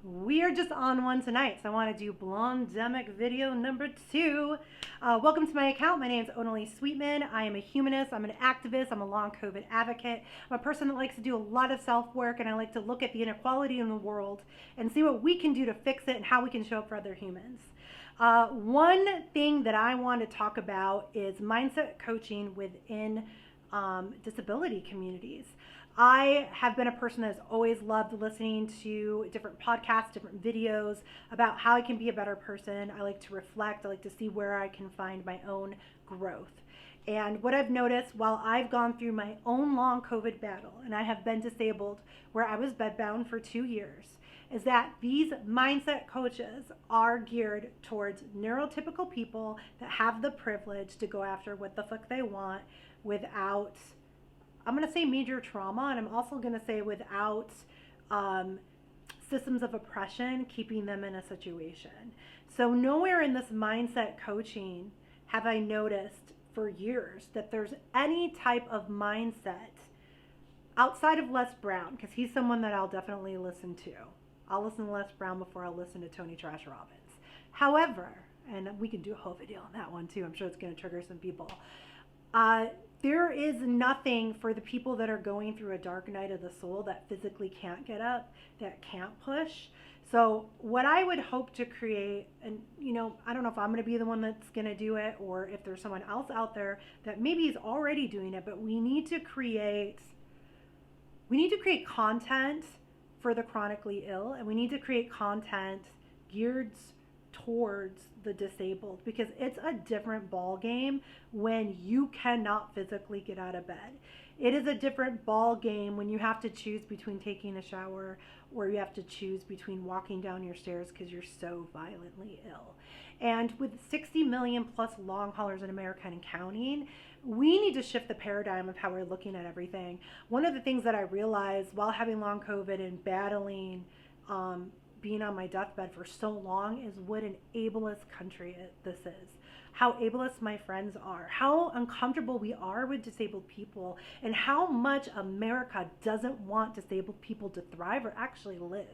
We are just on one tonight, so I want to do Blondemic video number 2. Welcome to my account. My name is Onali Sweetman. I am a humanist. I'm an activist. I'm a long COVID advocate. I'm a person that likes to do a lot of self-work, and I like to look at the inequality in the world and see what we can do to fix it and how we can show up for other humans. One thing that I want to talk about is mindset coaching within disability communities. I have been a person that has always loved listening to different podcasts, different videos about how I can be a better person. I like to reflect. I like to see where I can find my own growth. And what I've noticed while I've gone through my own long COVID battle, and I have been disabled where I was bedbound for 2 years, is that these mindset coaches are geared towards neurotypical people that have the privilege to go after what the fuck they want without, I'm going to say, major trauma, and I'm also going to say without systems of oppression keeping them in a situation. So nowhere in this mindset coaching have I noticed for years that there's any type of mindset outside of Les Brown, because he's someone that I'll definitely listen to. I'll listen to Les Brown before I'll listen to Tony Trash Robbins. However, and we can do a whole video on that one too, I'm sure it's going to trigger some people. There is nothing for the people that are going through a dark night of the soul that physically can't get up, that can't push. So what I would hope to create, and I don't know if I'm going to be the one that's going to do it or if there's someone else out there that maybe is already doing it, but we need to create content for the chronically ill, and we need to create content geared towards the disabled, because it's a different ball game when you cannot physically get out of bed. It is a different ball game when you have to choose between taking a shower or you have to choose between walking down your stairs because you're so violently ill. And with 60 million plus long haulers in America and counting, we need to shift the paradigm of how we're looking at everything. One of the things that I realized while having long COVID and battling being on my deathbed for so long is what an ableist country this is. How ableist my friends are, how uncomfortable we are with disabled people, and how much America doesn't want disabled people to thrive or actually live.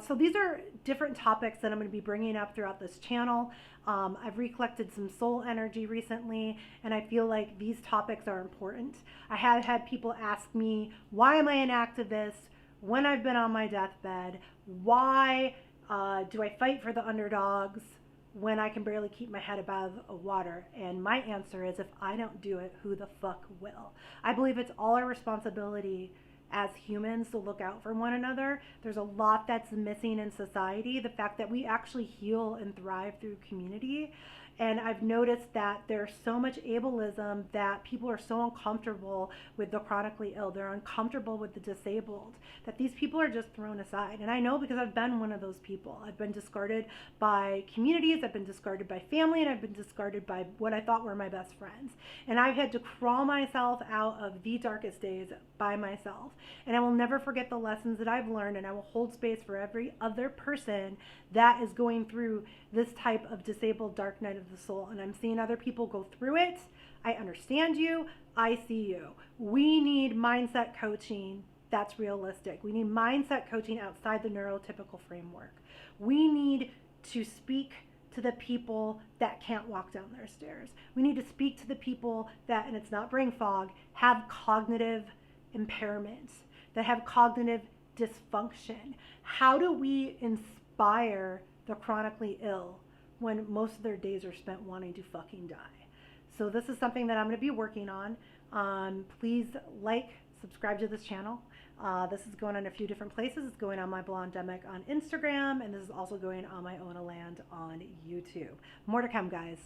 So these are different topics that I'm going to be bringing up throughout this channel. I've recollected some soul energy recently, and I feel like these topics are important. I have had people ask me, why am I an activist when I've been on my deathbed? Why do I fight for the underdogs when I can barely keep my head above water? And my answer is, if I don't do it, who the fuck will? I believe it's all our responsibility as humans to look out for one another. There's a lot that's missing in society. The fact that we actually heal and thrive through community. And I've noticed that there's so much ableism that people are so uncomfortable with the chronically ill. They're uncomfortable with the disabled, that these people are just thrown aside. And I know because I've been one of those people. I've been discarded by communities, I've been discarded by family, and I've been discarded by what I thought were my best friends. And I've had to crawl myself out of the darkest days by myself. And I will never forget the lessons that I've learned, and I will hold space for every other person that is going through this type of disabled dark night of the soul. And I'm seeing other people go through it. I understand you. I see you. We need mindset coaching that's realistic. We need mindset coaching outside the neurotypical framework. We need to speak to the people that can't walk down their stairs. We need to speak to the people that, and it's not brain fog, have cognitive impairments, that have cognitive dysfunction. How do we inspire the chronically ill when most of their days are spent wanting to fucking die? So this is something that I'm going to be working on. Please subscribe to this channel. This is going on a few different places. It's going on my Blondemic on Instagram, and this is also going on my Own a Land on YouTube. More to come, guys.